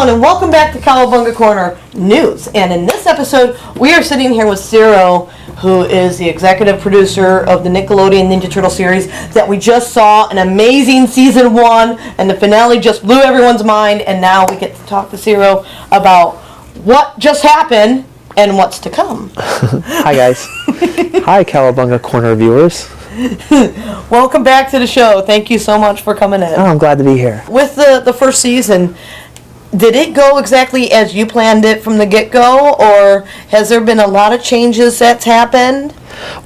everyone, and welcome back to Cowabunga Corner News. And in this episode, we are sitting here with Ciro, who is the executive producer of the Nickelodeon Ninja Turtle series that we just saw an amazing season 1, and the finale just blew everyone's mind. And now we get to talk to Ciro about what just happened and what's to come. Hi guys. Hi Cowabunga Corner viewers. Welcome back to the show. Thank you so much for coming in. Oh, I'm glad to be here. With the first season, did it go exactly as you planned it from the get-go, or has there been a lot of changes that's happened?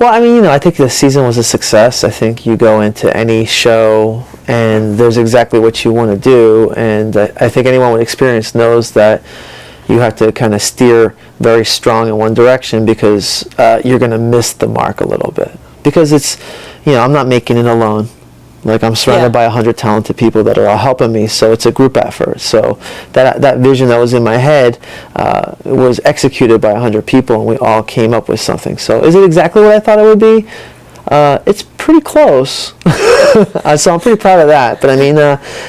Well, I mean, I think the season was a success. I think you go into any show and there's exactly what you want to do, and I think anyone with experience knows that you have to kind of steer very strong in one direction because you're going to miss the mark a little bit. Because it's, I'm not making it alone. Like, I'm surrounded by 100 talented people that are all helping me, so it's a group effort. So that vision that was in my head was executed by 100 people, and we all came up with something. So is it exactly what I thought it would be? It's pretty close. So I'm pretty proud of that. But I mean,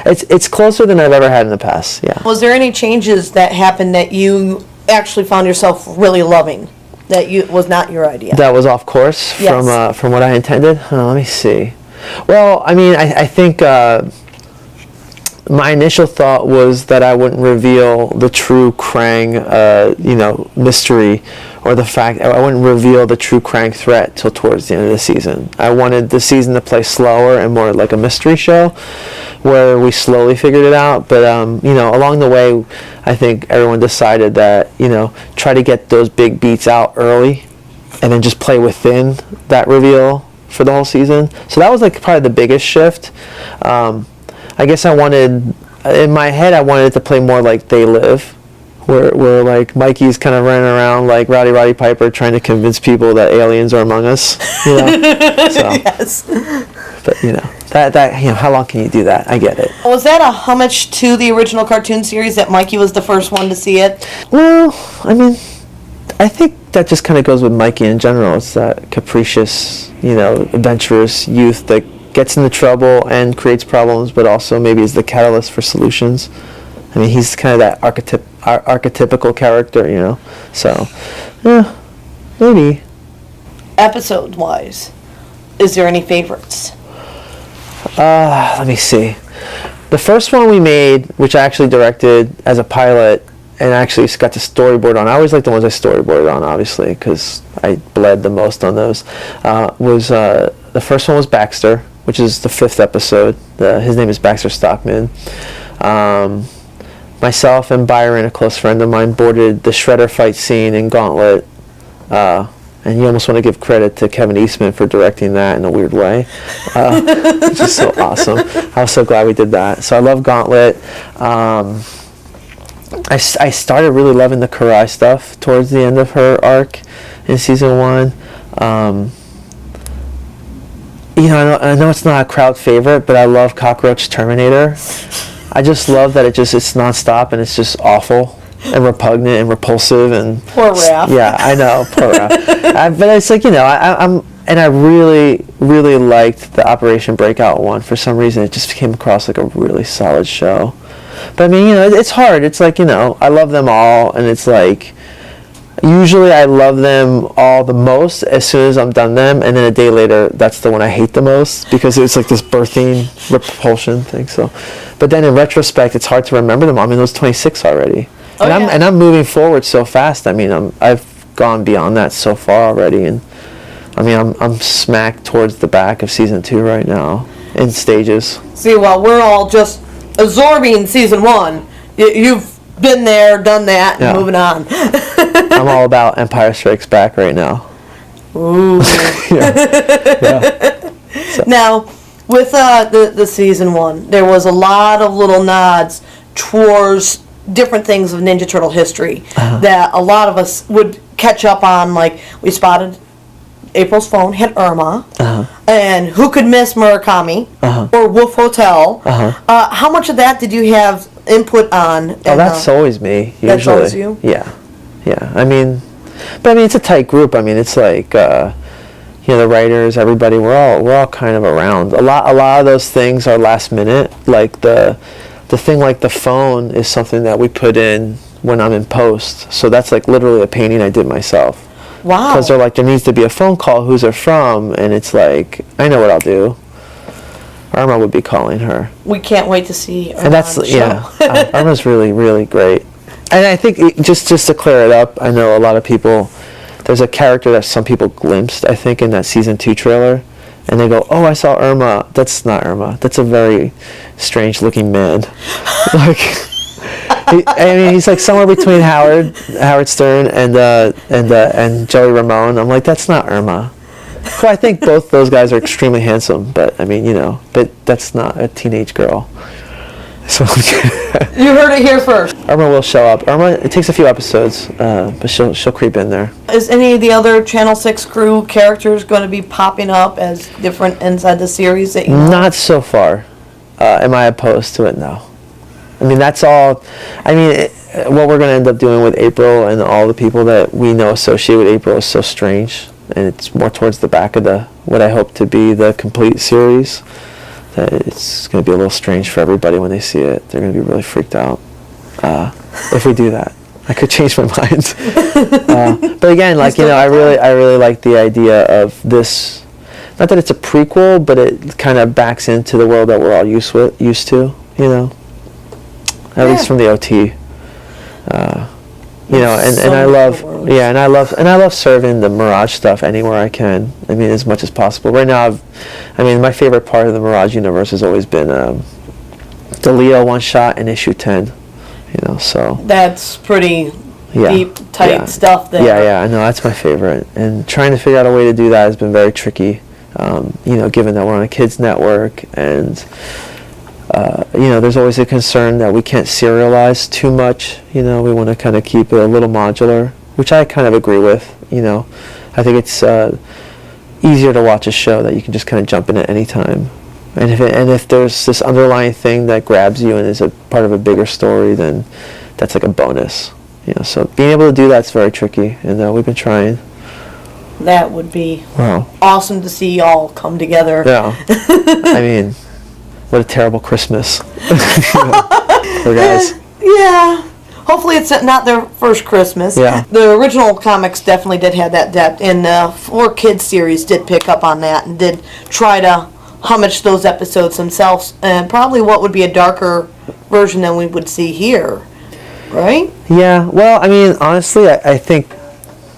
it's closer than I've ever had in the past, yeah. Was there any changes that happened that you actually found yourself really loving? That was not your idea? That was off course yes. from what I intended? Let me see. Well, I mean, I think my initial thought was that I wouldn't reveal the true Krang, mystery, or the fact I wouldn't reveal the true Krang threat till towards the end of the season. I wanted the season to play slower and more like a mystery show, where we slowly figured it out. But along the way, I think everyone decided that try to get those big beats out early, and then just play within that reveal for the whole season. So that was like probably the biggest shift. I guess in my head I wanted it to play more like They Live, where like Mikey's kind of running around like Roddy Piper trying to convince people that aliens are among us. So, yes. But that how long can you do that? I get it. Was that a homage to the original cartoon series that Mikey was the first one to see it? Well, I mean, I think that just kind of goes with Mikey in general. It's that capricious, adventurous youth that gets into trouble and creates problems, but also maybe is the catalyst for solutions. I mean, he's kind of that archetypical character, So, yeah, maybe. Episode-wise, is there any favorites? Let me see. The first one we made, which I actually directed as a pilot, and actually got the storyboard on. I always like the ones I storyboarded on, obviously, because I bled the most on those. The first one was Baxter, which is the 5th episode. His name is Baxter Stockman. Myself and Byron, a close friend of mine, boarded the Shredder fight scene in Gauntlet. And you almost want to give credit to Kevin Eastman for directing that in a weird way, which is so awesome. I was so glad we did that. So I love Gauntlet. I started really loving the Karai stuff towards the end of her arc in season 1. I know it's not a crowd favorite, but I love Cockroach Terminator. I just love that it's nonstop and it's just awful and repugnant and repulsive and poor Raph. Yeah, I know, poor Raph. But it's like I really, really liked the Operation Breakout one. For some reason, it just came across like a really solid show. But I mean, it's hard. It's like, I love them all, and it's like, usually I love them all the most as soon as I'm done them, and then a day later, that's the one I hate the most, because it's like this birthing repulsion thing. So, but then in retrospect, it's hard to remember them. I mean, it was 26 already. And I'm moving forward so fast. I mean, I've gone beyond that so far already, and I mean, I'm smack towards the back of season 2 right now in stages. See, while we're all just absorbing season 1, you've been there, done that, and moving on. I'm all about Empire Strikes Back right now. Ooh. So. Now, with the season 1, there was a lot of little nods towards different things of Ninja Turtle history that a lot of us would catch up on. Like, we spotted April's phone had Irma, and who could miss Murakami or Wolf Hotel? How much of that did you have input on? Oh, that's always me. Usually. That's always you? Yeah. I mean, it's a tight group. I mean, it's like the writers, everybody. We're all kind of around. A lot of those things are last minute, like the the thing like the phone is something that we put in when I'm in post. So that's like literally a painting I did myself. Wow. Because they're like, there needs to be a phone call. Who's it from? And it's like, I know what I'll do. Irma would be calling her. We can't wait to see Irma And that's, on the show. Irma's really, really great. And I think, just to clear it up, I know a lot of people, there's a character that some people glimpsed, I think, in that season 2 trailer. And they go, oh, I saw Irma. That's not Irma. That's a very strange looking man. Like, he's like somewhere between Howard Stern and Joey Ramone. I'm like, that's not Irma. So I think both those guys are extremely handsome, but I mean, but that's not a teenage girl. So You heard it here first. Irma will show up. Irma, it takes a few episodes, but she'll creep in there. Is any of the other Channel 6 crew characters going to be popping up as different inside the series that you know? Not so far. Am I opposed to it? No. I mean, that's all. I mean, what we're going to end up doing with April and all the people that we know associated with April is so strange, and it's more towards the back of what I hope to be the complete series. That it's going to be a little strange for everybody when they see it. They're going to be really freaked out if we do that. I could change my mind. But again, like, I really like the idea of this. Not that it's a prequel, but it kind of backs into the world that we're all used to. At least from the OT. And I love serving the Mirage stuff anywhere I can. I mean, as much as possible. Right now, my favorite part of the Mirage universe has always been the Leo one shot in issue 10. So that's pretty deep, tight stuff there. Yeah, I know, that's my favorite. And trying to figure out a way to do that has been very tricky. Given that we're on a kids network, and there's always a concern that we can't serialize too much. We want to kind of keep it a little modular, which I kind of agree with. I think it's easier to watch a show that you can just kind of jump in at any time. And if there's this underlying thing that grabs you and is a part of a bigger story, then that's like a bonus. So being able to do that's very tricky, and we've been trying. That would be awesome to see y'all come together. Yeah. I mean, what a terrible Christmas for guys. Yeah. Hopefully it's not their first Christmas. Yeah. The original comics definitely did have that depth, and the 4Kids series did pick up on that and did try to homage those episodes themselves, and probably what would be a darker version than we would see here, right? Yeah. Well, I mean, honestly, I think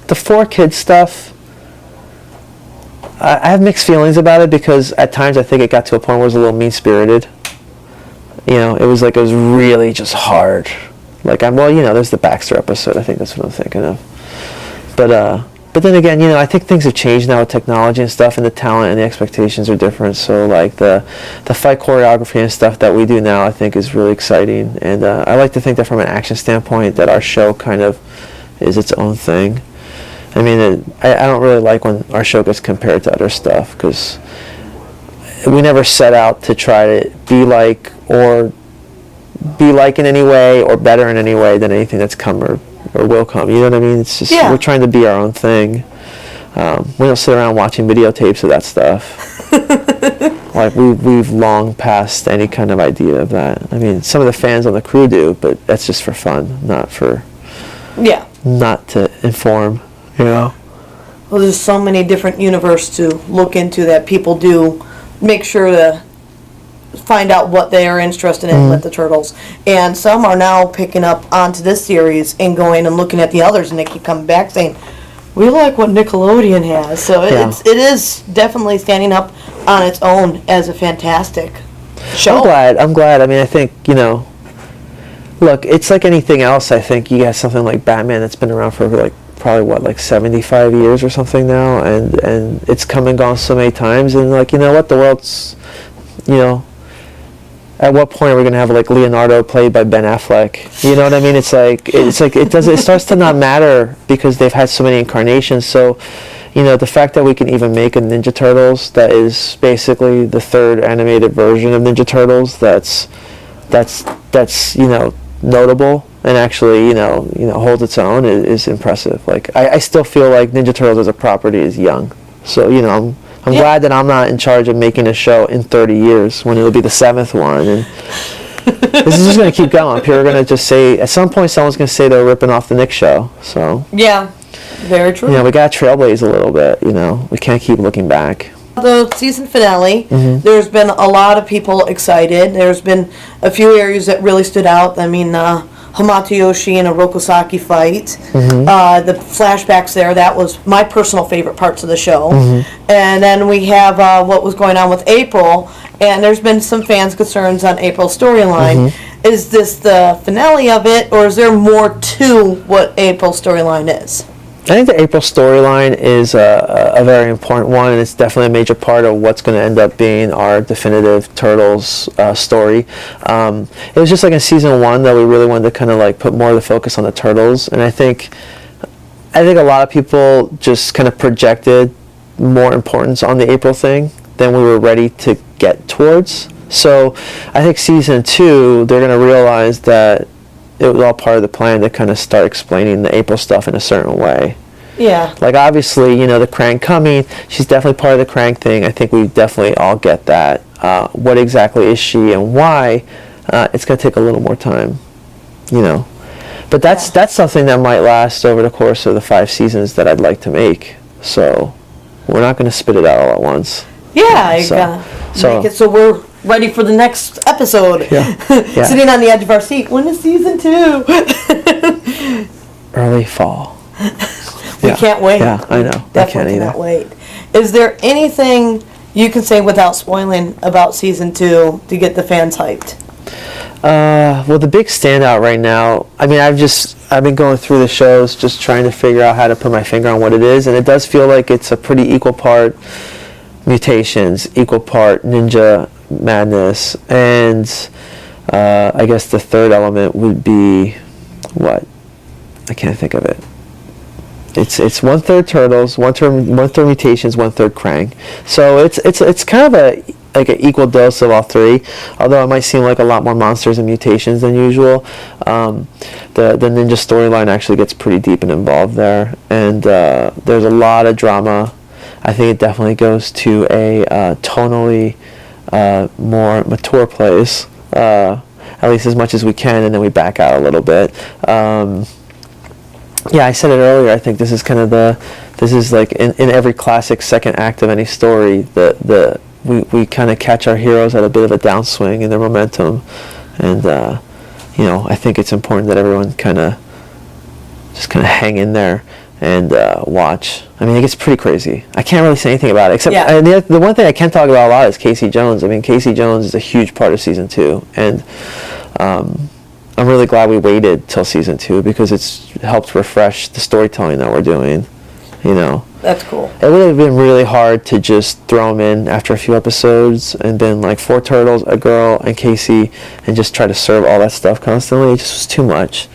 the 4Kids stuff, I have mixed feelings about it, because at times I think it got to a point where it was a little mean-spirited. It was really just hard. There's the Baxter episode. I think that's what I'm thinking of. But then again, I think things have changed now with technology and stuff, and the talent and the expectations are different. So the fight choreography and stuff that we do now, I think, is really exciting. And I like to think that from an action standpoint, that our show kind of is its own thing. I mean, I don't really like when our show gets compared to other stuff, because we never set out to try to be like in any way or better in any way than anything that's come or will come. You know what I mean? It's just, we're trying to be our own thing. We don't sit around watching videotapes of that stuff. We've long passed any kind of idea of that. I mean, some of the fans on the crew do, but that's just for fun, not to inform. Well, there's so many different universes to look into that people do make sure to find out what they are interested in with the Turtles. And some are now picking up onto this series and going and looking at the others, and they keep coming back saying, we like what Nickelodeon has. So it is definitely standing up on its own as a fantastic show. I'm glad. I mean, I think, look, it's like anything else. I think you got something like Batman that's been around for probably 75 years or something now, and it's come and gone so many times, and the world's, at what point are we going to have Leonardo played by Ben Affleck? You know what I mean? It starts to not matter, because they've had so many incarnations. So, the fact that we can even make a Ninja Turtles that is basically the third animated version of Ninja Turtles, that's notable and actually holds its own is impressive. I still feel like Ninja Turtles as a property is young. So I'm glad that I'm not in charge of making a show in 30 years when it'll be the 7th one. And This is just going to keep going. People are going to just say, at some point, someone's going to say they're ripping off the Nick show. So Yeah, very true. we got to trailblaze a little bit. We can't keep looking back. The season finale, there's been a lot of people excited. There's been a few areas that really stood out. I mean, Hamato Yoshi and a Rokosaki fight. The flashbacks there, that was my personal favorite parts of the show. And then we have what was going on with April, and there's been some fans' concerns on April's storyline. Is this the finale of it, or is there more to what April's storyline is? I think the April storyline is a very important one, and it's definitely a major part of what's going to end up being our definitive Turtles story. It was just like in season 1 that we really wanted to kind of like put more of the focus on the Turtles, and I think a lot of people just kind of projected more importance on the April thing than we were ready to get towards. So I think season 2, they're going to realize that it was all part of the plan to kind of start explaining the April stuff in a certain way. Yeah. Like, obviously, the Krang coming, she's definitely part of the Krang thing. I think we definitely all get that. What exactly is she and why? It's going to take a little more time, But that's something that might last over the course of the 5 seasons that I'd like to make. So we're not going to spit it out all at once. Yeah, make it so we're ready for the next episode. Yeah. Sitting on the edge of our seat. When is season 2? Early fall. We can't wait. Yeah, I know. Definitely cannot wait. Is there anything you can say without spoiling about season 2 to get the fans hyped? Well, the big standout right now, I mean, I've been going through the shows just trying to figure out how to put my finger on what it is, and it does feel like it's a pretty equal part Mutations, equal part Ninja Madness, and I guess the third element would be what? I can't think of it. It's 1/3 Turtles, 1/3 Mutations, 1/3 Krang. So it's kind of like an equal dose of all three, although it might seem like a lot more monsters and mutations than usual. The Ninja storyline actually gets pretty deep and involved there, and there's a lot of drama. I think it definitely goes to a tonally more mature place, at least as much as we can, and then we back out a little bit. Yeah, I said it earlier. I think this is kind of this is like in every classic second act of any story, we kind of catch our heroes at a bit of a downswing in their momentum, and I think it's important that everyone kind of hang in there and watch. I mean, it gets pretty crazy. I can't really say anything about it, except the one thing I can talk about a lot is Casey Jones. I mean, Casey Jones is a huge part of season 2, and I'm really glad we waited till season 2 because it's helped refresh the storytelling that we're doing. That's cool. It would have been really hard to just throw them in after a few episodes and been like 4 turtles, a girl, and Casey, and just try to serve all that stuff constantly. It just was too much.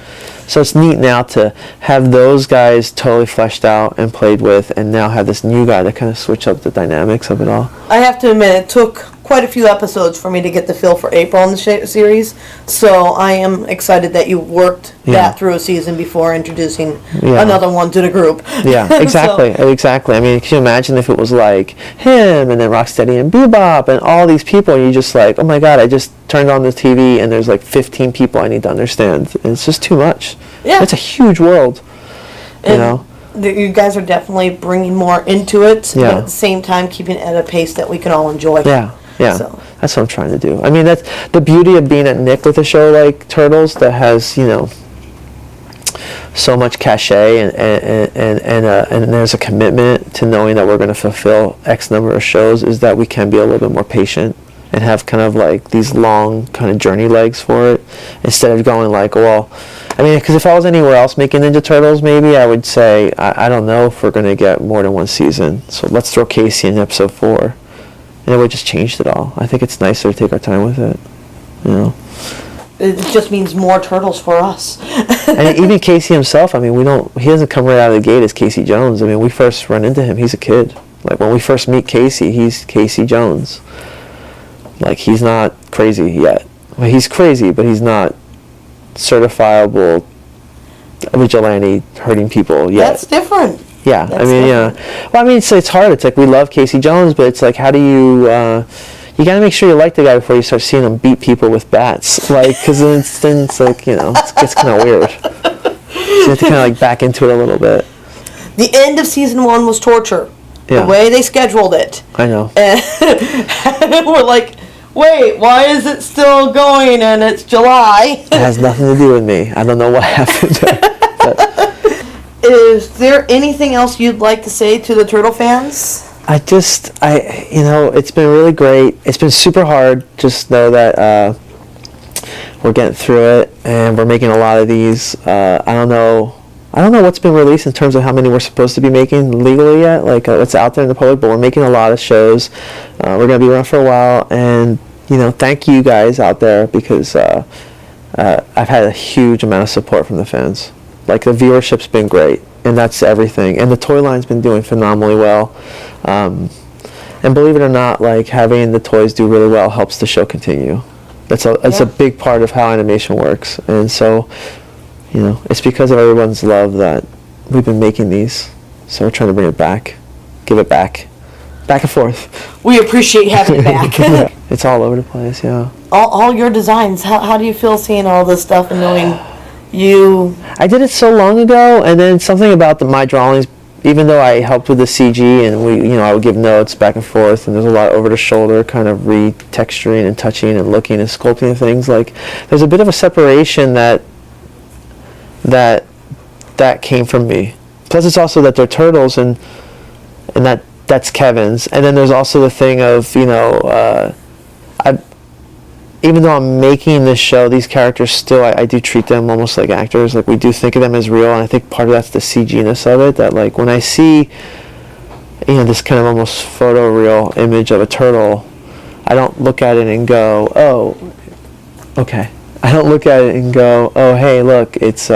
So it's neat now to have those guys totally fleshed out and played with, and now have this new guy to kind of switch up the dynamics of it all. I have to admit, it took quite a few episodes for me to get the feel for April in the series, so I am excited that you worked that through a season before introducing another one to the group. Yeah, exactly, exactly. I mean, can you imagine if it was like him, and then Rocksteady and Bebop, and all these people, and you're just like, oh my god, I just turned on the TV, and there's like 15 people I need to understand. And it's just too much. Yeah. It's a huge world, You guys are definitely bringing more into it, but at the same time keeping it at a pace that we can all enjoy. Yeah, So. That's what I'm trying to do. I mean, that's the beauty of being at Nick with a show like Turtles that has, so much cachet and there's a commitment to knowing that we're going to fulfill X number of shows, is that we can be a little bit more patient and have kind of like these long kind of journey legs for it, instead of going like, well, I mean, because if I was anywhere else making Ninja Turtles, maybe I would say, I don't know if we're going to get more than one season, so let's throw Casey in episode 4. And it would just changed it all. I think it's nicer to take our time with it, It just means more turtles for us. And even Casey himself, I mean, he doesn't come right out of the gate as Casey Jones. I mean, we first run into him, he's a kid. Like, when we first meet Casey, he's Casey Jones. Like, he's not crazy yet. Well, he's crazy, but he's not certifiable vigilante hurting people yet. That's different. Yeah, I mean, Well, I mean, it's hard. It's like, we love Casey Jones, but it's like, how do you you gotta make sure you like the guy before you start seeing him beat people with bats. Like, because then it's like, you know, it gets kind of weird. So you have to kind of like back into it a little bit. The end of season 1 was torture. Yeah. The way they scheduled it. I know. And we're like, wait, why is it still going and it's July? It has nothing to do with me. I don't know what happened there. But is there anything else you'd like to say to the Turtle fans? you know, it's been really great. It's been super hard. Just know that we're getting through it, and we're making a lot of these. I don't know what's been released in terms of how many we're supposed to be making legally yet, like what's out there in the public, but we're making a lot of shows. We're going to be around for a while, and, you know, thank you guys out there, because I've had a huge amount of support from the fans. Like, the viewership's been great, and that's everything. And the toy line's been doing phenomenally well. And believe it or not, like, having the toys do really well helps the show continue. That's a big part of how animation works. And so, you know, it's because of everyone's love that we've been making these. So we're trying to bring it back, give it back and forth. We appreciate having it back. Yeah. It's all over the place, yeah. All your designs, how do you feel seeing all this stuff and knowing you? I did it so long ago, and then something about my drawings, even though I helped with the CG and I would give notes back and forth, and there's a lot over the shoulder kind of retexturing and touching and looking and sculpting things, like there's a bit of a separation that came from me. Plus it's also that they're turtles, and that's Kevin's. And then there's also the thing of, you know, even though I'm making this show, these characters still, I do treat them almost like actors. Like, we do think of them as real, and I think part of that's the CG-ness of it, that, like, when I see, you know, this kind of almost photoreal image of a turtle, I don't look at it and go, oh, okay. I don't look at it and go, oh, hey, look, it's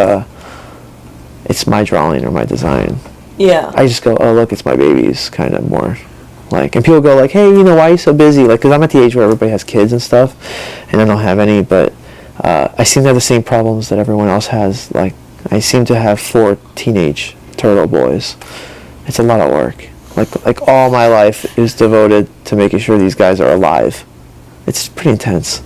my drawing or my design. Yeah. I just go, oh, look, it's my baby's, kind of more. Like, and people go like, hey, you know, why are you so busy? Like, because I'm at the age where everybody has kids and stuff, and I don't have any, but I seem to have the same problems that everyone else has. Like, I seem to have 4 teenage turtle boys. It's a lot of work. Like all my life is devoted to making sure these guys are alive. It's pretty intense.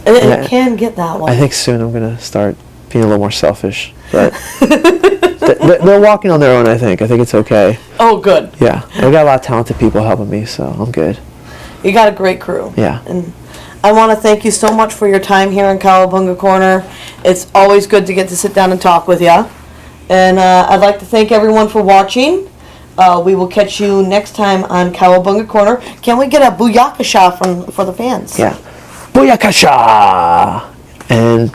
And it can get that way. I think soon I'm going to start being a little more selfish, but they're walking on their own, I think. I think it's okay. Oh, good. Yeah. I got a lot of talented people helping me, so I'm good. You got a great crew. Yeah. And I want to thank you so much for your time here in Cowabunga Corner. It's always good to get to sit down and talk with you. And I'd like to thank everyone for watching. We will catch you next time on Cowabunga Corner. Can we get a booyakasha for the fans? Yeah. Booyakasha! And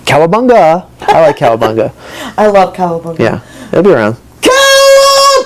Cowabunga. I like Cowabunga. I love Cowabunga. Yeah. It'll be around. Cowabunga!